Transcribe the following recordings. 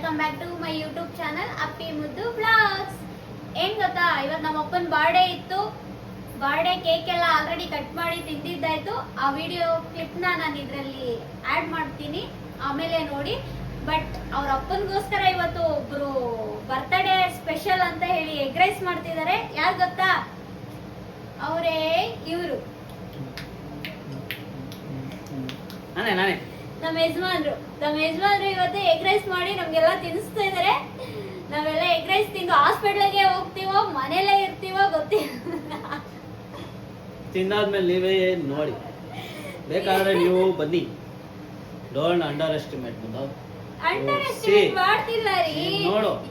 Welcome back to my YouTube channel Appi Muddu blogs. ಏನ್ ಗೊತ್ತಾ, ಇವತ್ತು ನಮ್ಮ ಅಪ್ಪನ ಬರ್ಡೇ ಇತ್ತು. ಬರ್ಡೇ ಕೇಕ್ ಎಲ್ಲ ಆಲ್ರೆಡಿ ಕಟ್ ಮಾಡಿ ತಿಂದಿದ್ದಾಯ್ತು. ಆ ವಿಡಿಯೋ ಕ್ಲಿಪ್ನ ನಾನು ಇದರಲ್ಲಿ ಆ್ಯಡ್ ಮಾಡ್ತೀನಿ, ಆಮೇಲೆ ನೋಡಿ. ಬಟ್ ಅವ್ರ ಅಪ್ಪನಿಗೋಸ್ಕರ ಇವತ್ತು ಒಬ್ರು ಬರ್ತ್ಡೇ ಸ್ಪೆಷಲ್ ಅಂತ ಹೇಳಿ ಎಗ್ ರೈಸ್ ಮಾಡ್ತಿದ್ದಾರೆ. ಯಾರು ಗೊತ್ತಾ? ಅವರೇ ಇವರು, ನಮ್ಮ ಯಜಮಾನ್ರು ಇವತ್ತು ಎಗ್ ರೈಸ್ ಮಾಡಿ ನಮ್ಗೆಲ್ಲ ತಿನ್ನಿಸ್ತಾ ಇದಾರೆ. ನಾವೆಲ್ಲ ಎಗ್ ರೈಸ್ ತಿಂದು ಹಾಸ್ಪಿಟ್ಲಿಗೆ ಹೋಗ್ತೀವೋ ಮನೇಲೇ ಇರ್ತೀವೋ ಗೊತ್ತಿಲ್ಲ. ತಿಂದಾದ್ಮೇಲೆ ನೀವೇ ನೋಡಿ, ಬೇಕಾದ್ರೆ ನೀವು ಬನ್ನಿ. Don't under estimate. Under estimate ಮಾಡ್ತಿಲ್ಲ ರೀ.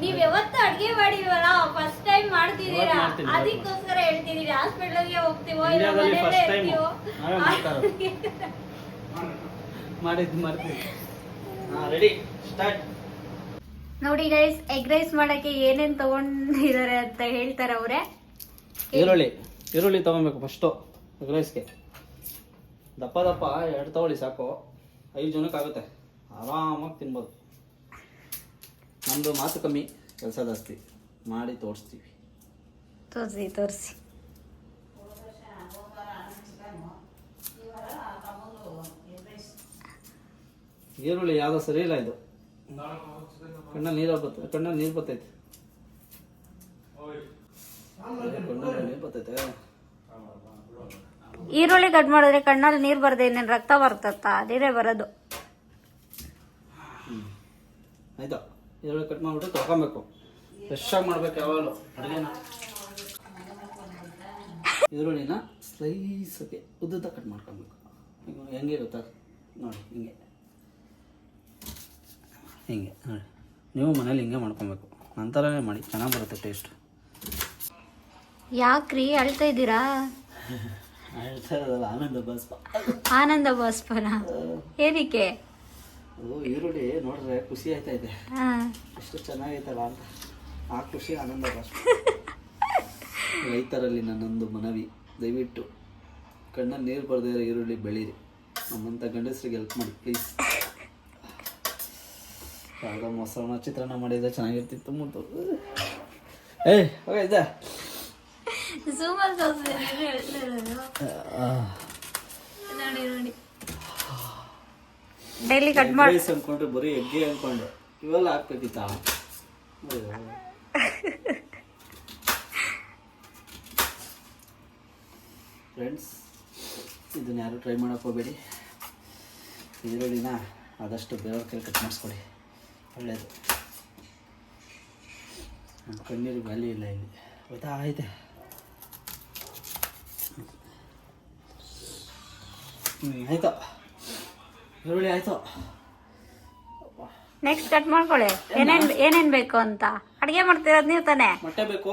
ನೀವ್ ಯಾವತ್ತು ಅಡ್ಗೆ ಮಾಡಿಲ್ವಲ್ಲ, ಫಸ್ಟ್ ಟೈಮ್ ಮಾಡ್ತಿದೀರಾ, ಅದಕ್ಕೋಸ್ಕರ ಹೇಳ್ತಿದೀವಿ. ಹಾಸ್ಪಿಟ್ಲಿಗೆ ಹೋಗ್ತೀವೋ ಇಲ್ಲ ಮನೇಲೇ ಇರ್ತೀವೋ ರೆಡಿ ಸ್ಟಾರ್ಟ್. ನೋಡಿ ಗೈಸ್, ಎಗ್ ರೈಸ್ ಮಾಡಕ್ಕೆ ಏನೇನ್ ತಗೊಂಡಿದ್ದಾರೆ ಅಂತ ಹೇಳ್ತಾರೆ ಅವರೇ. ಈರುಳ್ಳಿ ತಗೊಬೇಕು ಫಸ್ಟು. ಎಗ್ ರೈಸ್ಗೆ ದಪ್ಪ 2 ತಗೊಳ್ಳಿ ಸಾಕು. 5 ಜನಕ್ಕೆ ಆಗುತ್ತೆ, ಆರಾಮಾಗಿ ತಿನ್ಬೋದು. ನಮ್ದು ಮಾತು ಕಮ್ಮಿ, ಕೆಲಸ ಜಾಸ್ತಿ. ಮಾಡಿ ತೋರಿಸ್ತೀವಿ. ತೋರಿಸಿ. ಈರುಳ್ಳಿ ಯಾವ್ದೋ ಸರಿ ಇಲ್ಲ, ಇದು ಕಣ್ಣಲ್ಲಿ ನೀರು ಬರ್ತೈತೆ. ಈರುಳ್ಳಿ ಕಟ್ ಮಾಡಿದ್ರೆ ಕಣ್ಣಲ್ಲಿ ನೀರು ಬರದೆ ಇನ್ನೇನು ರಕ್ತ ಬರ್ತತ್ತ? ಅದೇ ಬರೋದು. ಆಯ್ತಾ, ಈರುಳ್ಳಿ ಕಟ್ ಮಾಡ್ಬಿಟ್ಟು ತೊಳ್ಕೊಬೇಕು. ಫ್ರೆಶ್ ಆಗಿ ಮಾಡ್ಬೇಕು ಯಾವಾಗಲೂ ಅಡುಗೆನ. ಈರುಳ್ಳಿನ ಸ್ಲೈಸಾಗಿ ಉದ್ದುದ್ದ ಕಟ್ ಮಾಡ್ಕೊಬೇಕು. ಹೆಂಗೆ ಗೊತ್ತಾ ನೋಡಿ, ಹಿಂಗೆ ನೋಡಿ. ನೀವು ಮನೇಲಿ ಹಿಂಗೆ ಮಾಡ್ಕೊಬೇಕು. ನಂತರನೇ ಮಾಡಿ, ಚೆನ್ನಾಗಿ ಬರುತ್ತೆ ಟೇಸ್ಟ್. ಯಾಕ್ರಿ ಅಳ್ತಾ ಇದ್ದೀರಾ? ಹೇಳ್ತಾ ಇರೋದಲ್ಲ, ಆನಂದ ಬಾಷ್ಪನ. ಏನಕ್ಕೆ? ಈರುಳ್ಳಿ ನೋಡ್ರೆ ಖುಷಿ ಆಯ್ತಾ ಇದೆ, ಎಷ್ಟು ಚೆನ್ನಾಗೈತಲ್ಲ ಅಂತ. ಆ ಖುಷಿ ಆನಂದ ಬಾಷ್ಪ. ರೈತರಲ್ಲಿ ನನ್ನೊಂದು ಮನವಿ, ದಯವಿಟ್ಟು ಕಣ್ಣಲ್ಲಿ ನೀರು ಬರದೇ ಇರೋ ಈರುಳ್ಳಿ ಬೆಳೀರಿ. ನಮ್ಮಂಥ ಗಂಡಸರಿಗೆ ಹೆಲ್ಪ್ ಮಾಡಿ ಪ್ಲೀಸ್. ಯಾವುದೋ ಮೊಸರನ್ನ ಚಿತ್ರಾನ್ನ ಮಾಡಿದ್ರೆ ಚೆನ್ನಾಗಿರ್ತಿತ್ತು. ಮುದ್ದು ಹೋಗಿದ್ದ ಡೈಲಿ ಕಟ್ ಮಾಡಿ ಅನ್ಕೊಂಡ್ರೆ ಬರೀ ಎಗ್ಗೆ ಅನ್ಕೊಂಡೆ, ಇವೆಲ್ಲ ಹಾಕ್ಬೇಕಿತ್ತ? ಫ್ರೆಂಡ್ಸ್, ಇದನ್ನ ಯಾರು ಟ್ರೈ ಮಾಡಕ್ಕೆ ಹೋಗಬೇಡಿ. ಈರುಳ್ಳಿನ ಆದಷ್ಟು ಬೇರೆಯವ್ರ ಕೈ ಕಟ್ ಮಾಡಿಸ್ಕೊಡಿ, ಒಳ್ಳೆಯದು. ನಮ್ಮ ಕಣ್ಣೀರು ವ್ಯಾಲ್ಯೂ ಇಲ್ಲ ಇಲ್ಲಿ, ಗೊತ್ತಾ? ಆಯ್ತೆ. ಆಯ್ತು, ಈರುಳ್ಳಿ ಆಯ್ತು. ನೆಕ್ಸ್ಟ್ ಕಟ್ ಮಾಡ್ಕೊಳ್ಳಿ. ಏನೇನ್ ಬೇಕು ಅಂತ. ಅಡಿಗೆ ಮಾಡ್ತಿರೋದು ನೀವು ತಾನೇ? ಮೊಟ್ಟೆ ಬೇಕು,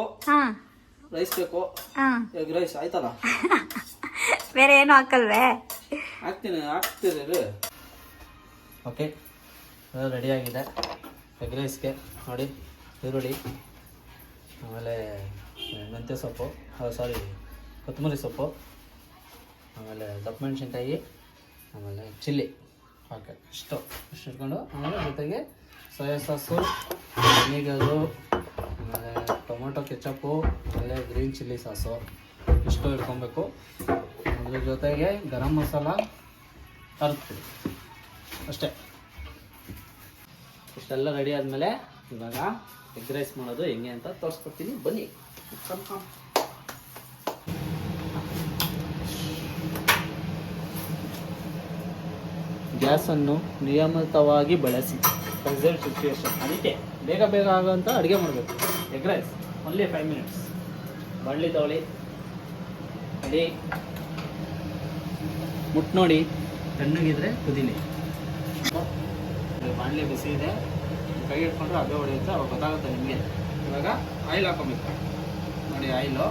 ರೈಸ್ ಬೇಕು, ಎಗ್ ರೈಸ್ ಆಯ್ತಲ್ಲ. ಬೇರೆ ಏನು ಹಾಕಲ್ವೇ? ಹಾಕ್ತೀರಿ. ಓಕೆ, ರೆಡಿಯಾಗಿದೆ ಎಗ್ ರೈಸ್ಗೆ. ನೋಡಿ, ಈರುಳ್ಳಿ, ಆಮೇಲೆ ಮೆಂತ್ಯ ಸೊಪ್ಪು, ಕೊತ್ತಂಬರಿ ಸೊಪ್ಪು, ಆಮೇಲೆ ದಪ್ಪ ಮೆಣಸಿನ್ಕಾಯಿ, ಆಮೇಲೆ ಚಿಲ್ಲಿ. ಓಕೆ, ಇಷ್ಟು ಇಟ್ಕೊಂಡು, ಆಮೇಲೆ ಜೊತೆಗೆ ಸೋಯಾ ಸಾಸು, ವಿನಿಗರು, ಆಮೇಲೆ ಟೊಮೊಟೊ ಕೆಚಪ್ಪು, ಆಮೇಲೆ ಗ್ರೀನ್ ಚಿಲ್ಲಿ ಸಾಸು, ಇಷ್ಟು ಇಟ್ಕೊಬೇಕು. ಅದ್ರ ಜೊತೆಗೆ ಗರಂ ಮಸಾಲ ಅರ್ದ್ಬಿಡಿ, ಅಷ್ಟೇ. ಇಷ್ಟೆಲ್ಲ ರೆಡಿ ಆದಮೇಲೆ ಇವಾಗ ಎಗ್ ರೈಸ್ ಮಾಡೋದು ಹೆಂಗೆ ಅಂತ ತೋರಿಸ್ಕೊಡ್ತೀನಿ, ಬನ್ನಿ. ಗ್ಯಾಸನ್ನು ನಿಯಮಿತವಾಗಿ ಬಳಸಿ. ಪ್ರೆಸೆಂಟ್ ಸಿಚುವೇಶನ್ ಅದಕ್ಕೆ ಬೇಗ ಆಗೋಂಥ ಅಡುಗೆ ಮಾಡಬೇಕು. Egg rice only 5 minutes. ಬಾಣಲಿ ತಗೊಳ್ಳಿ, ರೆಡಿ. ಮುಟ್ಟು ನೋಡಿ, ತಣ್ಣಗಿದ್ರೆ ಕುದೀಲಿ. ಬಾಣಲಿ ಬಿಸಿ ಇದೆ, ಕೈ ಇಟ್ಕೊಂಡ್ರೆ ಅದೇ ಹೊಡೆಯುತ್ತೆ, ಅವಾಗ ಗೊತ್ತಾಗುತ್ತೆ ನಿಮಗೆ. ಇವಾಗ ಆಯಿಲ್ ಹಾಕೊಬೇಕು. ನೋಡಿ, ಆಯಿಲು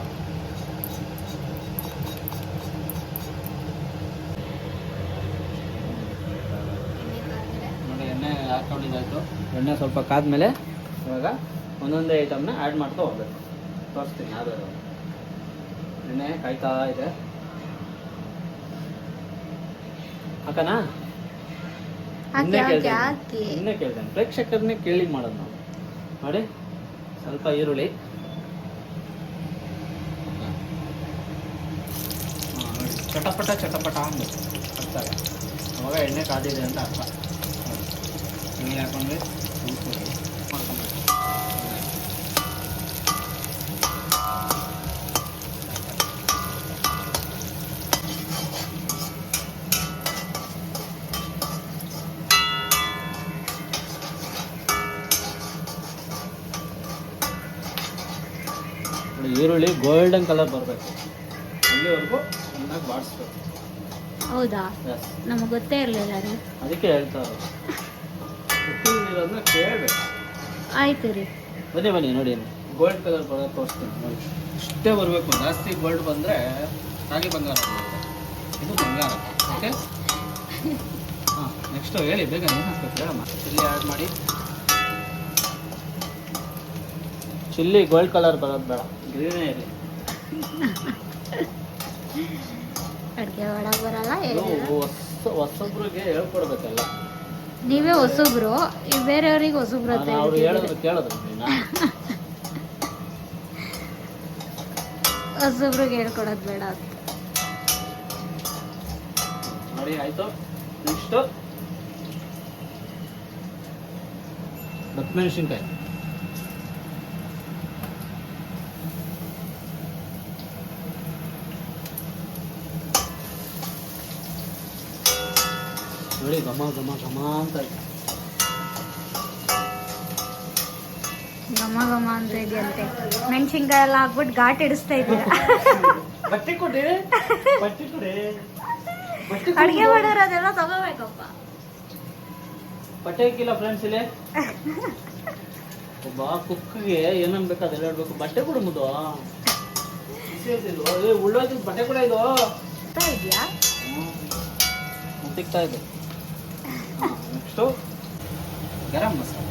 ನೋಡಿ, ಎಣ್ಣೆ ಹಾಕ್ಕೊಂಡಿದ್ದಾಯ್ತು. ಎಣ್ಣೆ ಸ್ವಲ್ಪ ಕಾದ್ಮೇಲೆ ಇವಾಗ ಒಂದೊಂದೇ ಐಟಮ್ನ ಆ್ಯಡ್ ಮಾಡ್ತಾ ಹೋಗ್ಬೇಕು. ತೋರಿಸ್ತೀನಿ ಯಾವ್ದಾದ್ರು. ಎಣ್ಣೆ ಕಾಯ್ತಾ ಇದೆ, ಹಾಕನಾ? ಹಾಕಿ ಹಾಕಿ ಹಾಕಿ. ಇನ್ನೇ ಕೇಳ್ತೇನೆ, ಪ್ರೇಕ್ಷಕರನ್ನೇ ಕೇಳಿ ಮಾಡೋದು ನಾವು. ನೋಡಿ, ಸ್ವಲ್ಪ ಈರುಳ್ಳಿ. ನೋಡಿ, ಚಟಪಟ ಚಟಪಟ ಅಂದ್ಬೇಕು ಅರ್ಥ. ಅವಾಗ ಎಣ್ಣೆ ಕಾದಿದೆ ಅಂತ ಅರ್ಥ. ಎಣ್ಣೆ ಹಾಕೊಂಡ್ರೆ ಮಾಡ್ಕೊಂಡು ಈರುಳ್ಳಿ ಗೋಲ್ಡನ್ ಕಲರ್ ಬರಬೇಕು, ಅಲ್ಲಿವರೆಗೂ ಚೆನ್ನಾಗಿ ಬಾಡಿಸ್ಬೇಕು. ಹೌದಾ, ನಮಗೆ ಗೊತ್ತೇ ಇರಲಿಲ್ಲ ರೀ. ಅದಕ್ಕೆ ಹೇಳ್ತಾರೆ ಗೊತ್ತಿರೋದನ್ನ ಕೇಳಬೇಕು. ಆಯ್ತು ರೀ, ಬನ್ನಿ ಬನ್ನಿ ನೋಡಿ, ಗೋಲ್ಡ್ ಕಲರ್ ಬರೋದು ತೋರಿಸ್ತೀನಿ ನೋಡಿ. ಇಷ್ಟೇ ಬರಬೇಕು, ಜಾಸ್ತಿ ಗೋಲ್ಡ್ ಬಂದರೆ ರಾಗಿ ಬಂಗಾರ ಬರುತ್ತೆ. ಇದು ಬಂಗಾರ. ಓಕೆ, ಹಾಂ. ನೆಕ್ಸ್ಟು ಹೇಳಿ, ಬೇಗ ಏನು ಹಾಕ್ಬೇಕು ಹೇಳಮ್ಮ. ಚಿಲ್ಲಿ ಆ್ಯಡ್ ಮಾಡಿ. ಚಿಲ್ಲಿ ಗೋಲ್ಡ್ ಕಲರ್ ಬರೋದು ಬೇಡ, ಗ್ರೀನೇ ಇರಲಿ. ಅಡುಗೆ ಒಳಗೆ ಬರಲ್ಲ. ಹೊಸಬ್ರಿಗೆ ಹೇಳ್ಕೊಡ್ಬೇಕಲ್ಲ. ನೀವೇ ಹೊಸಬ್ರು, ಬೇರೆಯವ್ರಿಗೆ ಹೊಸಬ್ರು ಅಂತ ಅವ್ರು ಹೇಳಿದ್ರು ಕೇಳಿದ್ರು ನೀನು. ಹೊಸಬ್ರಿಗೆ ಹೇಳ್ಕೊಡೋದು ಬೇಡ ಅಂತ ನೋಡಿ. ಆಯ್ತು, ನೆಕ್ಸ್ಟು ಮೆಣಸಿನ್ಕಾಯಿ. ನೋಡಿ, ಘಮ ಘಮ ಘಮ ಅಂತ ಇದೆ. ಘಮ ಘಮ ಅಂತ ಇದೆಯಂತೆ. ಮೆಣಸಿನ್ಕಾಯಿ ಎಲ್ಲ ಹಾಕ್ಬಿಟ್ಟು ಘಾಟ್ ಹಿಡಿಸ್ತಾ ಇದ್ದೀರಾ. ಬಟ್ಟೆ ಕೊಡಿ, ಬಟ್ಟೆ ಕೊಡಿ. ಅಡುಗೆ ಮಾಡೋರು ಅದೆಲ್ಲ ತಗೋಬೇಕಪ್ಪ. ಬಟ್ಟೆ ಹಾಕಿಲ್ಲ ಫ್ರೆಂಡ್ಸ್ ಇಲ್ಲಿ. ಒಬ್ಬ ಕುಕ್ಕಿಗೆ ಏನನ್ ಬೇಕು ಅದೆಲ್ಲ ಹೇಳ್ಬೇಕು. ಬಟ್ಟೆ ಕೊಡು ಮುದ್ದು. ಉಳ್ಳೋದು ಬಟ್ಟೆ ಕೂಡ ಇದು ಇದೆಯಾ, ಸಿಗ್ತಾ ಇದೆ. ನೆಕ್ಸ್ಟು ಗರಂ ಮಸಾಲ.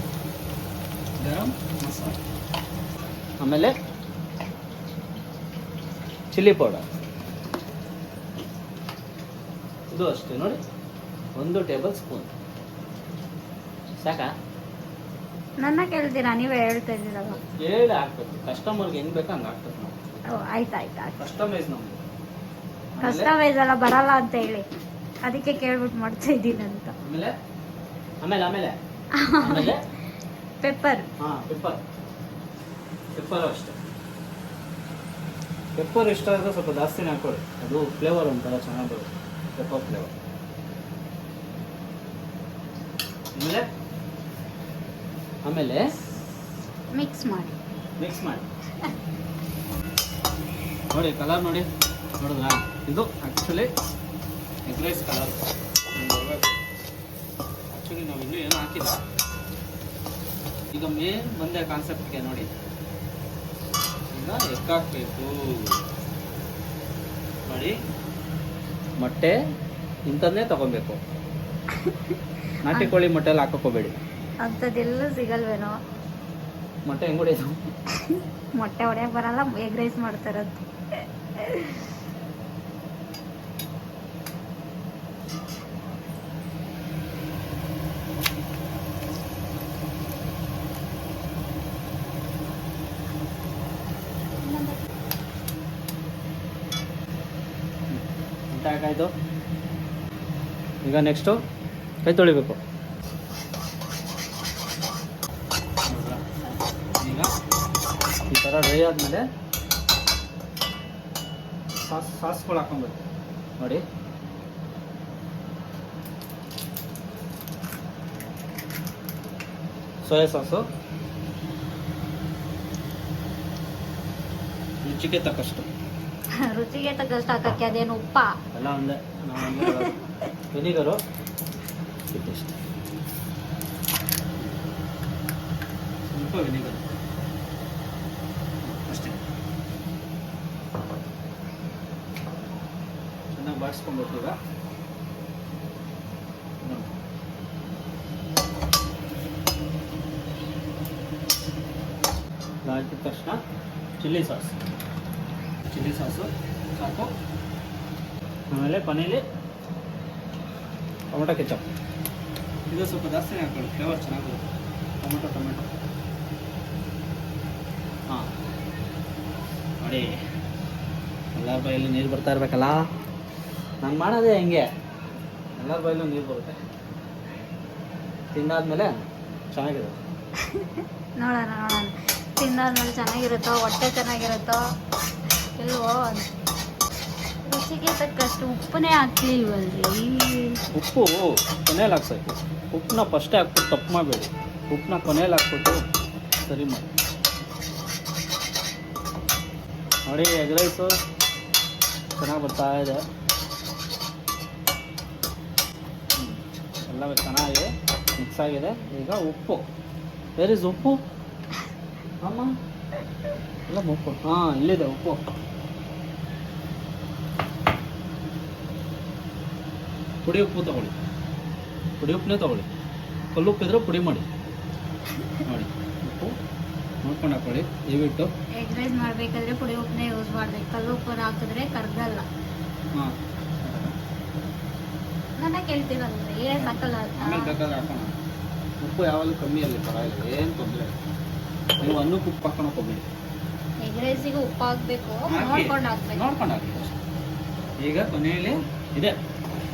ಆಮೇಲೆ ಚಿಲ್ಲಿ ಪೌಡರ್. ಇದು ಅಷ್ಟೇ ನೋಡಿ, 1 ಟೇಬಲ್ ಸ್ಪೂನ್ ಸಾಕಾ? ನನ್ನ ಕೇಳ್ತೀರಾ, ನೀವೇ ಹೇಳ್ತಾ ಇದ್ದೀರಲ್ಲ. ಹೇಳಿ ಹಾಕ್ಬೇಕು, ಕಸ್ಟಮರ್ಗೆ ಹೆಂಗ್ ಬೇಕೋ ಹಂಗೆ ಹಾಕ್ಬೇಕು ನಾವು. ಆಯ್ತು ಆಯ್ತು ಆಯ್ತು. ಕಸ್ಟಮೈಸ್ ನಮ್ದು. ಕಸ್ಟಮೈಸ್ ಎಲ್ಲ ಬರಲ್ಲ ಅಂತ ಹೇಳಿ ಅದಕ್ಕೆ ಕೇಳ್ಬಿಟ್ಟು ಮಾಡ್ತಾ ಇದ್ದೀನಿ ಅಂತ. ಆಮೇಲೆ ಆಮೇಲೆ ಆಮೇಲೆ ಆಮೇಲೆ ಪೆಪ್ಪರ್. ಹಾಂ, ಪೆಪ್ಪರ್ ಅಷ್ಟೇ. ಪೆಪ್ಪರ್ ಇಷ್ಟ ಆದರೆ ಸ್ವಲ್ಪ ಜಾಸ್ತಿನೇ ಹಾಕೊಳ್ಳಿ, ಅದು ಫ್ಲೇವರ್ ಒಂಥರ ಚೆನ್ನಾಗಿ ಬರುತ್ತೆ, ಪೆಪ್ಪರ್ ಫ್ಲೇವರ್. ಆಮೇಲೆ ಆಮೇಲೆ ಮಿಕ್ಸ್ ಮಾಡಿ ನೋಡಿ. ಕಲರ್ ನೋಡಿ, ನೋಡಿದ್ರಾ? ಇದು actually egg rice colour. Actually ನಾವು ಇನ್ನೂ ಏನು ಹಾಕಿಲ್ಲ. ಈಗ ಮೇನ್ ಬಂದೆ ಕಾನ್ಸೆಪ್ಟ್ಗೆ ನೋಡಿ. ಈಗ ಎಗ್ ಹಾಕಬೇಕು ನೋಡಿ. ಮೊಟ್ಟೆ ಇಂಥದ್ದೇ ತಗೊಬೇಕು. ನಾಟಿ ಕೋಳಿ ಮೊಟ್ಟೆಲ್ಲ ಹಾಕೋಬೇಡಿ. ಅಂಥದ್ದೆಲ್ಲೂ ಸಿಗಲ್ವೇನೋ. ಮೊಟ್ಟೆ ಹೆಂಗ್ ಹೊಡೆಯೋದು? ಮೊಟ್ಟೆ ಹೊಡೆಯಕ್ಕೆ ಬರಲ್ಲ, ಎಗ್ ರೈಸ್ ಮಾಡ್ತಾರಂತ. ಆಯ್ತು. ಈಗ ನೆಕ್ಸ್ಟು ಕೈ ತೊಳಿಬೇಕು. ಈಗ ಈ ಥರ ಡ್ರೈ ಆದಮೇಲೆ ಸಾಸ್ಗಳು ಹಾಕೊಬೇಕು ನೋಡಿ. ಸೋಯಾ ಸಾಸು ರುಚಿಗೆ ತಕ್ಕಷ್ಟು. ರುಚಿಗೆ ತಕ್ಕಷ್ಟು ಹಾಕಕ್ಕೆ ಅದೇನು ಉಪ್ಪ ಎಲ್ಲ ಒಂದೇ. ವೆನಿಗರು ಸ್ವಲ್ಪ ವೆನಿಗರ್ ಅಷ್ಟೇ. ಚೆನ್ನಾಗಿ ಬಾಡಿಸ್ಕೊಬೇಕು. ಈಗ ಹಾಕಿದ ತಕ್ಷಣ ಚಿಲ್ಲಿ ಸಾಸು ಸಾಕು. ಆಮೇಲೆ ಕೊನೆಯಲ್ಲಿ ಟೊಮೊಟೊ ಕೆಚಪ್ ಇದು ಸ್ವಲ್ಪ ಜಾಸ್ತಿನೇ ಹಾಕೊಳ್ಳಿ, ಫ್ಲೇವರ್ ಚೆನ್ನಾಗಿರುತ್ತೆ. ಟೊಮೆಟೊ ಹಾಂ ನೋಡಿ, ಎಲ್ಲರ ಬಾಯಲ್ಲಿ ನೀರು ಬರ್ತಾ ಇರ್ಬೇಕಲ್ಲ. ನಾನು ಮಾಡೋದೇ ಹೆಂಗೆ, ಎಲ್ಲರ ಬಾಯಲ್ಲೂ ನೀರು ಬರುತ್ತೆ. ತಿಂದಾದ್ಮೇಲೆ ಚೆನ್ನಾಗಿರುತ್ತೆ. ನೋಡೋಣ ತಿಂದಾದ್ಮೇಲೆ ಚೆನ್ನಾಗಿರುತ್ತೋ, ಹೊಟ್ಟೆ ಚೆನ್ನಾಗಿರುತ್ತೋ ಇಲ್ವೋ. ರುಚಿಗೆ ತಕ್ಕಷ್ಟು ಉಪ್ಪನ್ನೇ ಹಾಕ್ಲಿಲ್ವಲ್ರಿ. ಉಪ್ಪು ಕೊನೆಯಲ್ಲಿ ಹಾಕ್ಬೇಕು. ಉಪ್ಪನ್ನ ಫಸ್ಟೇ ಹಾಕ್ಬಿಟ್ಟು ತಪ್ಪು ಮಾಡಬೇಡಿ. ಉಪ್ಪನ್ನ ಕೊನೆಯಲ್ಲಿ ಹಾಕ್ಬಿಟ್ಟು ಸರಿ ಮಾಡಿ. ನೋಡಿ ಎಗ್ ರೈಸು ಚೆನ್ನಾಗಿ ಬರ್ತಾ ಇದೆ. ಎಲ್ಲ ಚೆನ್ನಾಗಿ ಮಿಕ್ಸ್ ಆಗಿದೆ. ಈಗ ಉಪ್ಪು, ವೇರ್ ಇಸ್ ಉಪ್ಪು ಅಮ್ಮ? ಎಲ್ಲ ಉಪ್ಪು, ಹಾಂ ಇಲ್ಲಿದೆ ಉಪ್ಪು. ಪುಡಿ ಉಪ್ಪು ತೊಗೊಳ್ಳಿ, ಪುಡಿ ಉಪ್ಪನ್ನೇ ತೊಗೊಳ್ಳಿ. ಕಲ್ಲುಪ್ಪಿದ್ರೆ ಪುಡಿ ಮಾಡಿ. ನೋಡಿ ಉಪ್ಪು ನೋಡ್ಕೊಂಡು ಹಾಕೊಳ್ಳಿ. ದಯವಿಟ್ಟು ಎಗ್ ರೈಸ್ ಮಾಡಬೇಕಾದ್ರೆ ಪುಡಿ ಉಪ್ಪನ್ನೇ ಯೂಸ್ ಮಾಡಬೇಕು. ಕಲ್ಲು ಉಪ್ಪು ಹಾಕಿದ್ರೆ ಕರ್ಗಲ್ಲ. ಹಾಂ ನನ್ನ ಕೇಳ್ತೀರಲ್ರಿ ಏನು ಹಾಕಲ್ಲ ಆಮೇಲೆ ಬೇಕಾದ್ರೆ ಹಾಕೋಣ. ಉಪ್ಪು ಯಾವಾಗಲೂ ಕಮ್ಮಿಯಲ್ಲಿ ಪರವಾಗಿಲ್ಲ, ಏನು ತೊಂದರೆ ಇಲ್ಲ. ನೀವು ಅನ್ನಕ್ಕೆ ಉಪ್ಪು ಹಾಕೋಣಕ್ಕೆ ಹೋಗ್ಬೇಡಿ. ಎಗ್ ರೈಸಿಗೆ ಉಪ್ಪು ಹಾಕಬೇಕು, ನೋಡ್ಕೊಂಡು ಹಾಕ್ಬೇಕು. ನೋಡ್ಕೊಂಡು ಹಾಕಿ ಅಷ್ಟೇ. ಈಗ ಕೊನೆಯಲ್ಲಿ ಇದೆ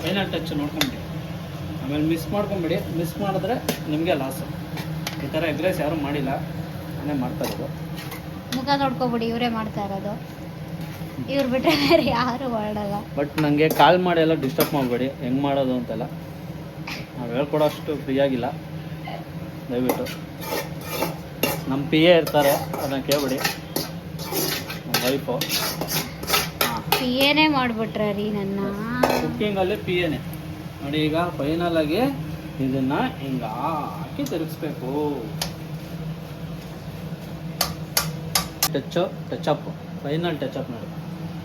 ಫೈನಲ್ ಟಚ್ ನೋಡ್ಕೊಂಬಿಡಿ. ಆಮೇಲೆ ಮಿಸ್ ಮಾಡ್ಕೊಂಬಿಡಿ. ಮಿಸ್ ಮಾಡಿದ್ರೆ ನಿಮಗೆ ಲಾಸು. ಈ ಥರ ಎಗ್ ರೈಸ್ ಯಾರೂ ಮಾಡಿಲ್ಲ, ನಾನೇ ಮಾಡ್ತಾ ಇರೋದು. ಮುಖ ನೋಡ್ಕೊಬಿಡಿ, ಇವರೇ ಮಾಡ್ತಾ ಇರೋದು. ಇವ್ರು ಬಿಟ್ಟರೆ ಬೇರೆ ಯಾರು ಮಾಡಲ್ಲ. ಬಟ್ ನನಗೆ ಕಾಲ್ ಮಾಡಿ ಎಲ್ಲ ಡಿಸ್ಟರ್ಬ್ ಮಾಡಬೇಡಿ, ಹೆಂಗೆ ಮಾಡೋದು ಅಂತೆಲ್ಲ. ನಾವು ಹೇಳ್ಕೊಡೋ ಅಷ್ಟು ಫ್ರೀಯಾಗಿಲ್ಲ. ದಯವಿಟ್ಟು ನಮ್ಮ ಪಿ ಎ ಇರ್ತಾರೆ, ಅದನ್ನು ಕೇಳ್ಬಿಡಿ. ನಮ್ಮ ವೈಫು ಏನೇ ಮಾಡಿಬಿಟ್ರ ರೀ ನನ್ನ ಕುಕ್ಕಿಂಗಲ್ಲಿ ಪಿ ಎನೇ. ನೋಡಿ ಈಗ ಫೈನಲ್ ಆಗಿ ಇದನ್ನು ಹಿಂಗೆ ಹಾಕಿ ತಿರುಗಿಸ್ಬೇಕು. ಟಚಪ್ ಫೈನಲ್ ಟಚಪ್ ನೋಡಿ.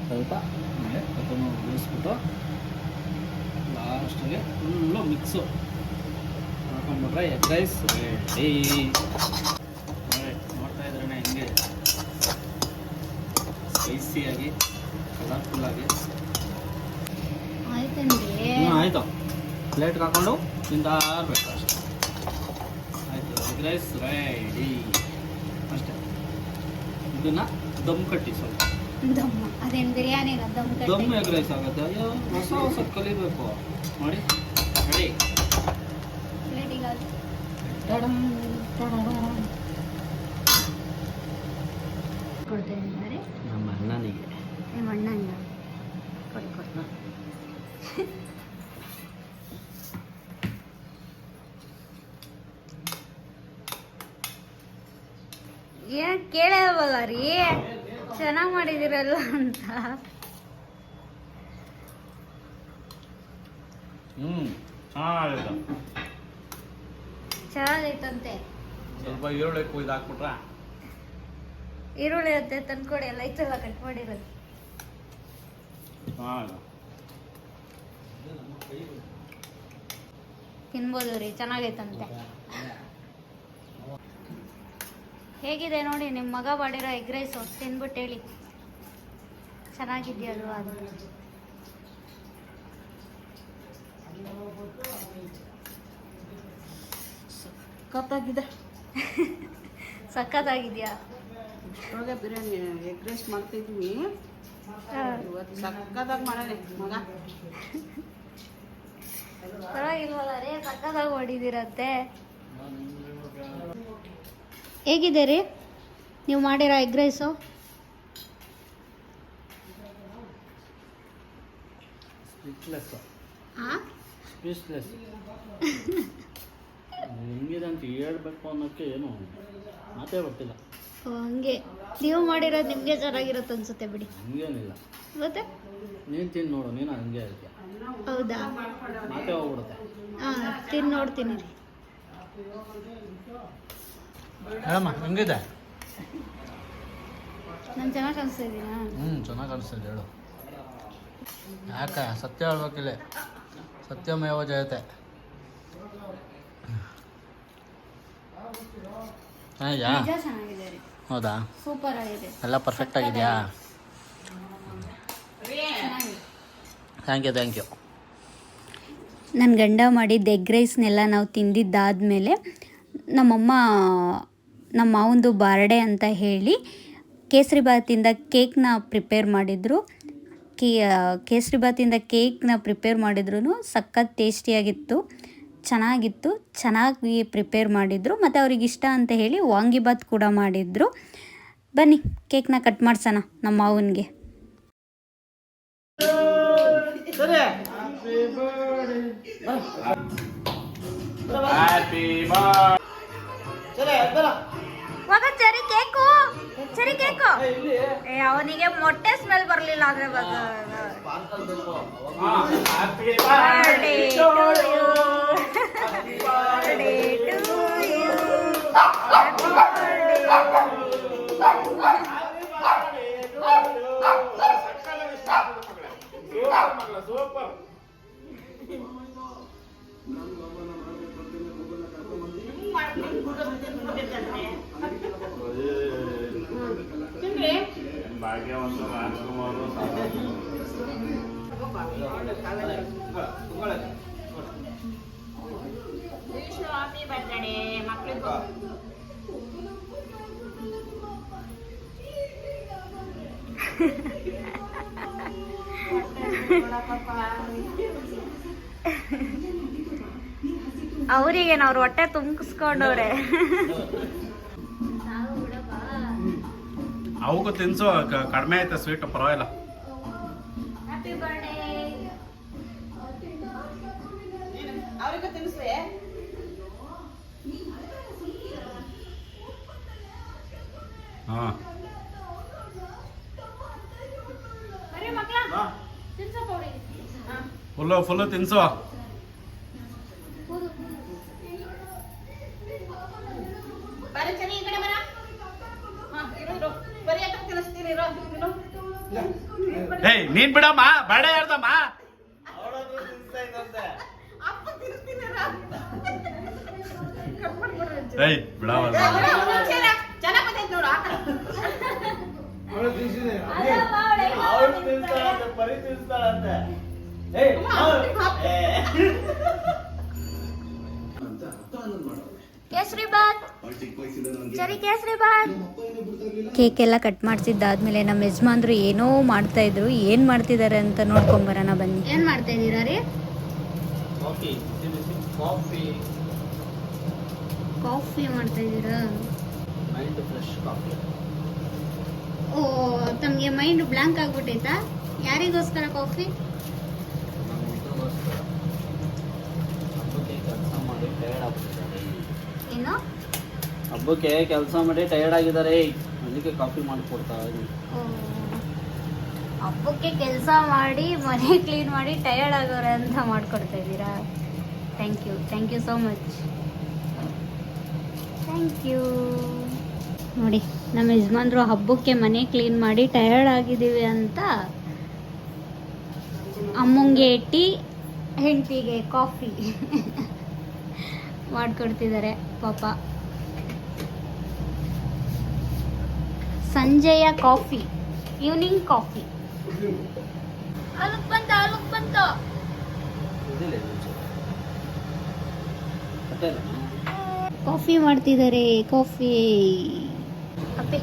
ಸ್ವಲ್ಪ ಆಮೇಲೆ ಅದನ್ನು ಉಳಿಸ್ಬಿಟ್ಟು ಲಾಸ್ಟಿಗೆ ಫುಲ್ಲು ಮಿಕ್ಸು ಹಾಕೊಂಡ್ಬಿಟ್ರೆ ಎಗ್ ರೈಸ್ ರೆಡಿ. ನೋಡ್ತಾ ಇದ್ರೇ ಹಿಂಗೆ ಸ್ಪೈಸಿಯಾಗಿ ಕಲರ್ಫುಲ್ಲಾಗಿ ಆಯ್ತಂದ್ರೆ ಆಯಿತು. ಪ್ಲೇಟ್ಗೆ ಹಾಕೊಂಡು ತಿಂತಾ ಇರಬೇಕು ಅಷ್ಟೇ. ಆಯಿತು, ಎಗ್ ರೈಸ್ ರೆಡಿ ಅಷ್ಟೇ. ಇದನ್ನು ದಮ್ ಕಟ್ಟಿ ಸ್ವಲ್ಪ. ದಮ್ಮ ಅದೇನು ಬಿರಿಯಾನಿನ ದಮ್ ಎಗ್ ರೈಸ್ ಆಗುತ್ತೆ. ಅಯ್ಯೋ ಹೊಸ ಕಲಿಬೇಕು. ನೋಡಿ ರೆಡಿ. ಕೊಡ್ತೇನೆ ನಮ್ಮ ಅಣ್ಣನಿಗೆ. ನಿಮ್ಮ ಅಣ್ಣಂಗ ಕೊಡಿ ಏನ್ ಕೇಳವಲ್ಲ ರೀ, ಚೆನ್ನಾಗಿ ಮಾಡಿದಿರಲ್ಲ ಅಂತ. ಚೆನ್ನಾಗೈತಂತೆ. ಸ್ವಲ್ಪ ಈರುಳ್ಳಿ ಕುಯ್ದು ಹಾಕ್ಬಿಟ್ರ ಈರುಳ್ಳಿ ಅಂತೆ ತಂದ್ಕೊಡಿ, ಎಲ್ಲ ಐತಲ್ಲ ಕಟ್ ಮಾಡಿರೋದು. ತಿನ್ಬೋದು ರೀ, ಚೆನ್ನಾಗೈತಂತೆ. ಹೇಗಿದೆ ನೋಡಿ ನಿಮ್ಮ ಮಗ ಮಾಡಿರೋ ಎಗ್ ರೈಸು, ತಿನ್ಬಿಟ್ಟು ಹೇಳಿ ಚೆನ್ನಾಗಿದೆಯಲ್ವಾ ಅದು. ಸಖತ್ತಾಗಿದೆ. ಸಖತ್ತಾಗಿದೆಯಾ? ಇವಾಗ ಬಿರಿಯಾನಿ ಎಗ್ ರೈಸ್ ಮಾಡ್ತಿದ್ವಿ, ಇವತ್ತು ಸಖತ್ತಾಗಿ ಮಾಡೋಣ ಮಗ. ಪರವಾಗಿಲ್ವಲ್ಲ ರೀ, ಸಖತ್ತಾಗಿ ಹೊಡಿದಿರತ್ತೆ. ಹೇಗಿದೆ ರೀ ನೀವು ಮಾಡಿರೋ ಎಗ್ ರೈಸು? ಸ್ಪೀಚ್ಲೆಸ್. ಹೆಂಗಿದೆ ಅಂತ ಹೇಳ್ಬೇಕು ಅನ್ನೋಕ್ಕೆ ಏನು ಮಾತೇ ಬರ್ತಿಲ್ಲ. ಹಂಗೆ ನೀವು ಮಾಡಿರೋದು ನಿಮಗೆ ಚೆನ್ನಾಗಿರುತ್ತೆ ಅನ್ಸುತ್ತೆ ಬಿಡಿ. ಹಂಗೇನಿಲ್ಲ, ಮತ್ತೆ ನೀನು ತಿಂದು ನೋಡು, ನೀನು ಹಂಗೆ ಹೇಳ್ತೀಯ. ಹೌದಾ? ಮಾತೇ ಹೋಗ್ಬಿಡುತ್ತೆ. ಹಾಂ, ತಿಂದು ನೋಡ್ತೀನಿ ರೀ. ಹೇಳಮ್ಮ ಹೆಂಗಿದೆ? ನಾನು ಚೆನ್ನಾಗಿ ಕಾಣಿಸ್ತಾ ಇದ್ದೀನಾ? ಚೆನ್ನಾಗಿ ಕಾಣಿಸ್ತಿದೆ. ಹೇಳು ಯಾಕೆ? ಸತ್ಯ ಹೇಳ್ಬೇಕಿಲ್ಲ, ಸತ್ಯಮೇವ ಜಯತೆ. ನಿಜ ಚೆನ್ನಾಗಿದೆ ರೀ. ಹೌದಾ? ಸೂಪರ್ ಆಗಿದೆ. ಎಲ್ಲ ಪರ್ಫೆಕ್ಟ್ ಆಗಿದೆಯಾ? ಚೆನ್ನಾಗಿದೆ. Thank you. ನನ್ನ ಗಂಡ ಮಾಡಿದ್ದ ಎಗ್ ರೈಸ್ನೆಲ್ಲ ನಾವು ತಿಂದಿದ್ದಾದಮೇಲೆ ನಮ್ಮಮ್ಮ ನಮ್ಮ ಮಾವಂದು ಬಾರ್ಡೇ ಅಂತ ಹೇಳಿ ಕೇಸರಿಬಾತಿಂದ ಕೇಕ್ನ ಪ್ರಿಪೇರ್ ಮಾಡಿದರು. ಕೇಸರಿಬಾತಿಂದ ಕೇಕ್ನ ಪ್ರಿಪೇರ್ ಮಾಡಿದ್ರು ಸಖತ್ ಟೇಸ್ಟಿಯಾಗಿತ್ತು, ಚೆನ್ನಾಗಿ ಪ್ರಿಪೇರ್ ಮಾಡಿದರು. ಮತ್ತು ಅವ್ರಿಗೆ ಇಷ್ಟ ಅಂತ ಹೇಳಿ ವಾಂಗಿಬಾತ್ ಕೂಡ ಮಾಡಿದರು. ಬನ್ನಿ ಕೇಕ್ನ ಕಟ್ ಮಾಡ್ಸೋಣ ನಮ್ಮ ಮಾವನಿಗೆ. ಅವನಿಗೆ ಮೊಟ್ಟೆ ಸ್ಮೆಲ್ ಬರಲಿಲ್ಲ ಅಂದ್ರೆ ಭಾಗ್ಯವಂತ ರಾಜ್ಕುಮಾರು ಅವರಿಗೆ ನಾವು ಹೊಟ್ಟೆ ತುಂಬಿಸ್ಕೊಂಡವ್ರೆ. ಅವಕ್ಕೂ ತಿನ್ಸು, ಕಡಿಮೆ ಆಯ್ತಾ ಸ್ವೀಟ್, ಪರವಾಗಿಲ್ಲ. ಅವ್ರಿಗೂ ತಿನ್ನಿಸ್ರಿ. ಹಾ ಫುಲ್ಲು ತಿನ್ಸು. ಏಯ್ ನೀನ್ ಬಿಡಮ್ಮ, ಬೇಡ ಯಾರ್ದಮ್ಮ. ಏಯ್ ಬಿಡವ. ಕೇಕ್ ಎಲ್ಲ ಕಟ್ ಮಾಡಿಸಿದ್ದಾದ್ಮೇಲೆ ನಮ್ಮ ಯಜಮಾನ್ರು ಏನೋ ಮಾಡ್ತಾ ಇದ್ರು. ಏನ್ ಮಾಡ್ತಿದ್ದಾರೆ ಅಂತ ನೋಡ್ಕೊಂಬರೋಣ ಬನ್ನಿ. ಏನ್ ಮಾಡ್ತಾ ಇದ್ದೀರಾ ರೀ? ಕಾಫಿ ಮಾಡ್ತಾ ಇದ್ದೀರಾ? ಓ, ತಮಗೆ ಮೈಂಡ್ ಬ್ಲಾಂಕ್ ಆಗ್ಬಿಟ್ಟೈತಾ? ಯಾರಿಗೋಸ್ಕರ ಕಾಫಿ? ಏನು? ಹಬ್ಬಕ್ಕೆ ಕೆಲಸ ಮಾಡಿ ಟಯರ್ಡ್ ಆಗಿದ್ದಾರೆ, ಅದಕ್ಕೆ ಕಾಫಿ ಮಾಡಿ ಕೊಡ್ತಾ ಇದ್ದೀನಿ. ಹಬ್ಬಕ್ಕೆ ಕೆಲಸ ಮಾಡಿ ಮನೆ ಕ್ಲೀನ್ ಮಾಡಿ ಟಯರ್ಡ್ ಆಗೋರೆ ಅಂತ ಮಾಡ್ಕೊಡ್ತಾ ಇದ್ದೀರಾ? Thank you so much. Thank you. ನೋಡಿ, ನಮ್ಮ ಯಜಮಾನ್ರು ಹಬ್ಬಕ್ಕೆ ಮನೆ ಕ್ಲೀನ್ ಮಾಡಿ ಟಯರ್ಡ್ ಆಗಿದ್ದೀವಿ ಅಂತ ಅಮ್ಮಂಗೆ ಟೀ, ಹೆಂಡತಿಗೆ ಕಾಫಿ ಮಾಡಿಕೊಡ್ತಿದ್ದಾರೆ ಪಾಪ. ಸಂಜೆಯ ಕಾಫಿ, ಈವ್ನಿಂಗ್ ಕಾಫಿ. ಅಲುಕ್ ಬಂತು. ಕಾಫಿ ಮಾಡ್ತಿದ್ದಾರೆ, ಕಾಫಿ. ಅಪ್ಪೆ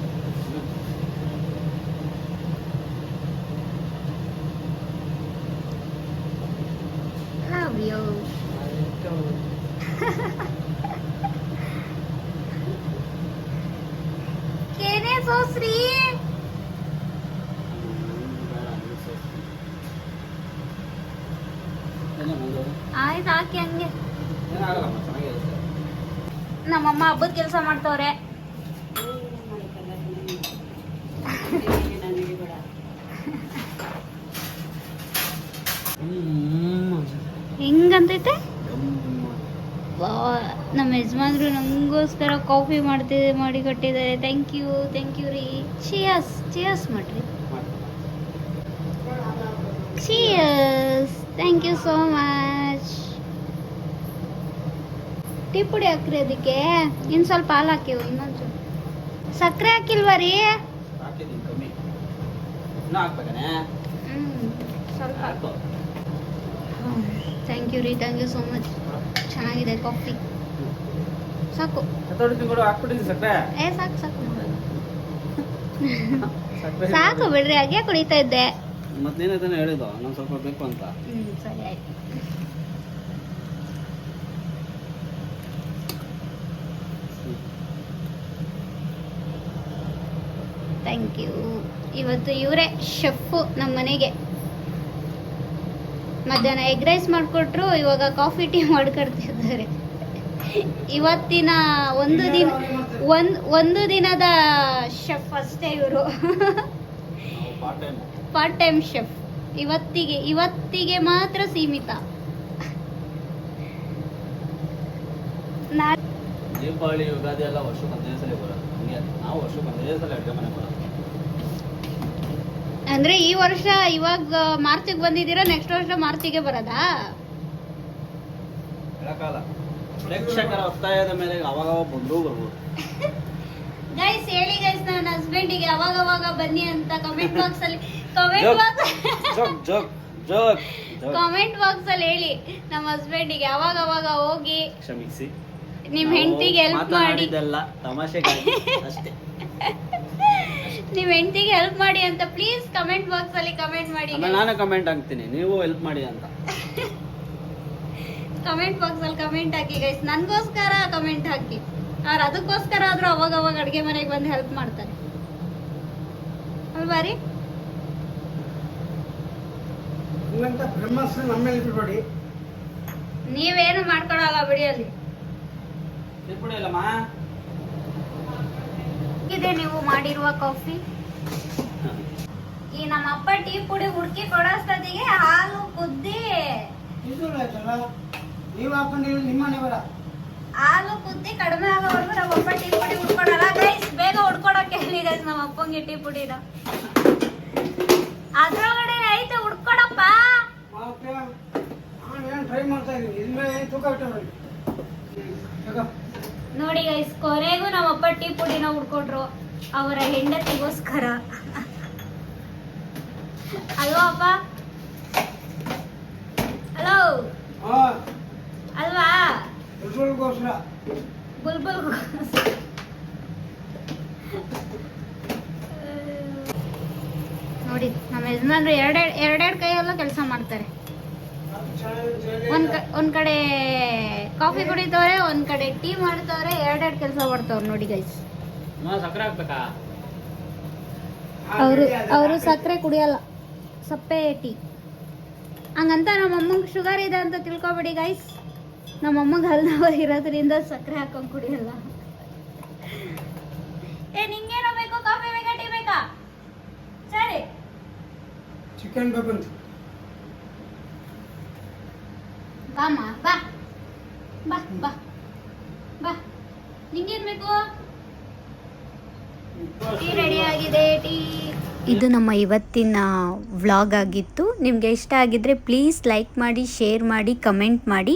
ಲವ್ ಯು. ಕೇನೆ ಸೋಸ್ರಿ. ಆಯ್ತು, ಹಾಕಿ ಹಂಗೆ. ನಮ್ಮಮ್ಮ ಹಬ್ಬದ ಕೆಲಸ ಮಾಡ್ತವ್ರೆ. ಹೆಂಗಂತೈತೆ? ನಮ್ಮ ಯಜಮಾನ್ರು ನಮಗೋಸ್ಕರ ಕಾಫಿ ಮಾಡಿ ಕೊಟ್ಟಿದ್ದಾರೆ. ಥ್ಯಾಂಕ್ ಯು ರೀ. ಚಿಯರ್ಸ್ ಮಾಡ್ರಿ. Cheers. Thank you so much. Tea ಪುಡಿ ಹಾಕ್ರಿ ಅದಕ್ಕೆ. ಇನ್ನು ಸ್ವಲ್ಪ ಹಾಲು ಹಾಕಿವು, ಇನ್ನೊಂದು ಸಕ್ಕರೆ ಹಾಕಿಲ್ವಾ ರೀ? ಹಾಕಿದ್ದೀನಿ ಕಮ್ಮಿ. ಇನ್ನೂ ಹಾಕ್ಬೇಕನೆ? ಸ್ವಲ್ಪ. ಥ್ಯಾಂಕ್ ಯು ರೀ, ಥ್ಯಾಂಕ್ ಯು ಸೋ ಮಚ್. ಚೆನ್ನಾಗಿದೆ ಕಾಫಿ. ಸಾಕು ಕೂಡ ಹಾಕ್ಬಿಟ್ಟಿದ್ದೀನಿ ಸಕ್ಕರೆ. ಸಾಕು ಸಾಕು ಸಕ್ಕರೆ ಸಾಕು ಬಿಡ್ರಿ, ಹಾಗೆ ಕುಡಿತಾ ಇದ್ದೆ. ಮತ್ತೆ ನೀನೇ ತಾನೇ ಹೇಳಿದ್ದು ನಾನು ಸ್ವಲ್ಪ ಬೇಕು ಅಂತ. ಸರಿ ಆಯ್ತು. Thank you. ಇವತ್ತು ಇವರೇ ಶೆಫು ನಮ್ಮ ಮನೆಗೆ. ಮಧ್ಯಾಹ್ನ ಎಗ್ ರೈಸ್ ಮಾಡಿಕೊಟ್ರು, ಇವಾಗ ಕಾಫಿ ಟೀ ಮಾಡ್ಕೊಡ್ತಿದ್ದಾರೆ. ಇವತ್ತಿನ ಒಂದು ದಿನದ ಶೆಫ್ ಅಷ್ಟೇ ಇವರು. Part time chef. ಇವತ್ತಿಗೆ ಮಾತ್ರ ಸೀಮಿತ. ದೀಪಾವಳಿ ಯುಗಾದಿ ಎಲ್ಲ ವರ್ಷಕ್ಕೆ 15 ಸಲ ಬರೋದು. ನಾವು ವರ್ಷಕ್ಕೆ 15 ಸಲ ಅಡುಗೆ ಮನೆ ಬರೋದು. ಅಂದ್ರೆ ಈ ವರ್ಷ ಇವಾಗ ಮಾರ್ಚಿಗೆ ಬಂದಿದ್ದೀರಾ, ನೆಕ್ಸ್ಟ್ ವರ್ಷ ಮಾರ್ಚಿಗೆ ಬರೋದಾ? ಹೇಳಕ್ಕಾಗಲ್ಲ. ಪ್ರೇಕ್ಷಕರ ಒತ್ತಾಯದ ಮೇಲೆ ಅವಾಗ ಬಂದರೂ ಬರ್ಬೋದು. ಗೈಸ್ ಹೇಳಿ ಗೈಸ್, ನನ್ನ ಹಸ್ಬೆಂಡಿಗೆ ಅವಾಗ ಬನ್ನಿ ಅಂತ ಕಮೆಂಟ್ ಬಾಕ್ಸ್ ಅಲ್ಲಿ ಕಾಮೆಂಟ್ ಬಾಕ್ಸ್ ಅಲ್ಲಿ ಹೇಳಿ. ನಮ್ಮ ಹಸ್ಬೆಂಡಿಗೆ ಅವಾಗ ಹೋಗಿ ಕ್ಷಮಿಸಿ, ನಿಮ್ ಹೆಂಡತಿಗೆ ಹೆಲ್ಪ್ ಮಾಡಿ, ತಮಾಷೆಗಾಗಿ ಅಷ್ಟೇ. ನಿಮ್ ಹೆಂಡತಿಗೆ ಹೆಲ್ಪ್ ಮಾಡಿ ಅಂತ ಪ್ಲೀಸ್ ಕಮೆಂಟ್ ಬಾಕ್ಸ್ ಅಲ್ಲಿ ಕಮೆಂಟ್ ಮಾಡಿ. ನಾನು ಕಮೆಂಟ್ ಹಾಕ್ತೀನಿ, ನೀವು ಹೆಲ್ಪ್ ಮಾಡಿ ಅಂತ. ಕಮೆಂಟ್ ಬಾಕ್ಸ್ ಅಲ್ಲಿ ಕಮೆಂಟ್ ಹಾಕಿ ಗೈಸ್, ನನ್ಗೋಸ್ಕರ ಕಮೆಂಟ್ ಹಾಕಿ. ಅವ್ರು ಅದಕ್ಕೋಸ್ಕರ ಆದ್ರೂ ಅವಾಗ ಅಡುಗೆ ಮನೆಗೆ ಬಂದು ಹೆಲ್ಪ್ ಮಾಡ್ತಾರೆ ಅಲ್ವಾ ರೀ? ನೀವೇನು ಮಾಡ್ಕೊಳಲ್ಲ ಬಿಡಿ. ಅಲ್ಲಿ ಇದೆ ನೀವು ಮಾಡಿರುವ ಕಾಫಿ. ಈ ನಮ್ಮ ಅಪ್ಪ ಟೀ ಪುಡಿ ಹುಡುಕಿ ಕೊಡೋಷ್ಟೊತ್ತಿಗೆ ಹಾಲು ಕುದ್ದಿ ಹಾಲು ಕುದ್ದಿ ಕಡಿಮೆ ಆಗೋವರೆಗೂ ನಮ್ಮ ಅಪ್ಪ ಟೀ ಪುಡಿ ಹುಡ್ಕೊಡಲ್ಲ ಗೈಸ್. ಬೇಗ ಹುಡ್ಕೊಡಕ್ಕೆ ಹೇಳಿ ಗೈಸ್ ನಮ್ಮ ಅಪ್ಪಂಗೆ ಟೀ ಪುಡಿನ. ಅದ್ರೊಳಗಡೆ ಐತೆ ಹುಡ್ಕೊಡಪ್ಪ. ನೋಡಿ ಗೈಸ್, ಕೊನೆಗೂ ನಮ್ಮಪ್ಪ ಟೀ ಪುಡಿನ ಹುಡ್ಕೊಟ್ರು ಅವರ ಹೆಂಡತಿಗೋಸ್ಕರ. ಅಲ್ವಾ ಅಪ್ಪ? ಹಲೋ ಅಲ್ವಾ? ಬುಲ್ಬುಲ್ ನೋಡಿ ನಮ್ಮ ಯಜಮಾನ್ರು ಎರಡೆರಡು ಕೈಯಲ್ಲೂ ಕೆಲಸ ಮಾಡ್ತಾರೆ. ಒಂದ್ ಕಡೆ ಕಾಫಿ ಕುಡಿತವ್ರೆ, ಒಂದ್ ಕಡೆ ಟೀ ಮಾಡ್ತವ್ರೆ, ಎರಡೆರಡು ಕೆಲಸ ಮಾಡ್ತವ್ರೆ ನೋಡಿ ಗೈಸ್. ಸಕ್ಕರೆ ಹಾಕ್ಬೇಕಾ? ಅವರು ಸಕ್ಕರೆ ಕುಡಿಯಲ್ಲ, ಸಪ್ಪೆ ಟೀ. ಹಂಗಂತ ನಮ್ಮಮ್ಮಂಗೆ ಶುಗರ್ ಇದೆ ಅಂತ ತಿಳ್ಕೊಬೇಡಿ ಗೈಸ್. ನಮ್ಮಮ್ಮಂಗೆ ಹಲ್ಲು ಇರೋದ್ರಿಂದ ಸಕ್ಕರೆ ಹಾಕೊಂಡ್ ಕುಡಿಯಲ್ಲ. ನಿಂಗೇನೋ ಬೇಕು? ಕಾಫಿ ಬೇಕಾ, ಟೀ ಬೇಕಾ? ಸರಿ, ಚಿಕನ್ ಬೇಕಂತ ಬಾಮ್ಮ, ಬಾ ಬಾ ಬಾ ಬಾ. ನಿಂಗೇನ್ ಬೇಕು? ಟೀ ರೆಡಿ ಆಗಿದೆ, ಟೀ. ಇದು ನಮ್ಮ ಇವತ್ತಿನ ವ್ಲಾಗ್ ಆಗಿತ್ತು. ನಿಮಗೆ ಇಷ್ಟ ಆಗಿದ್ದರೆ ಪ್ಲೀಸ್ ಲೈಕ್ ಮಾಡಿ, ಶೇರ್ ಮಾಡಿ, ಕಮೆಂಟ್ ಮಾಡಿ.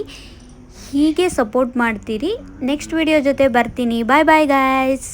ಹೀಗೆ ಸಪೋರ್ಟ್ ಮಾಡ್ತೀರಿ. ನೆಕ್ಸ್ಟ್ ವಿಡಿಯೋ ಜೊತೆ ಬರ್ತೀನಿ. ಬಾಯ್ ಬಾಯ್ ಗಾಯ್ಸ್.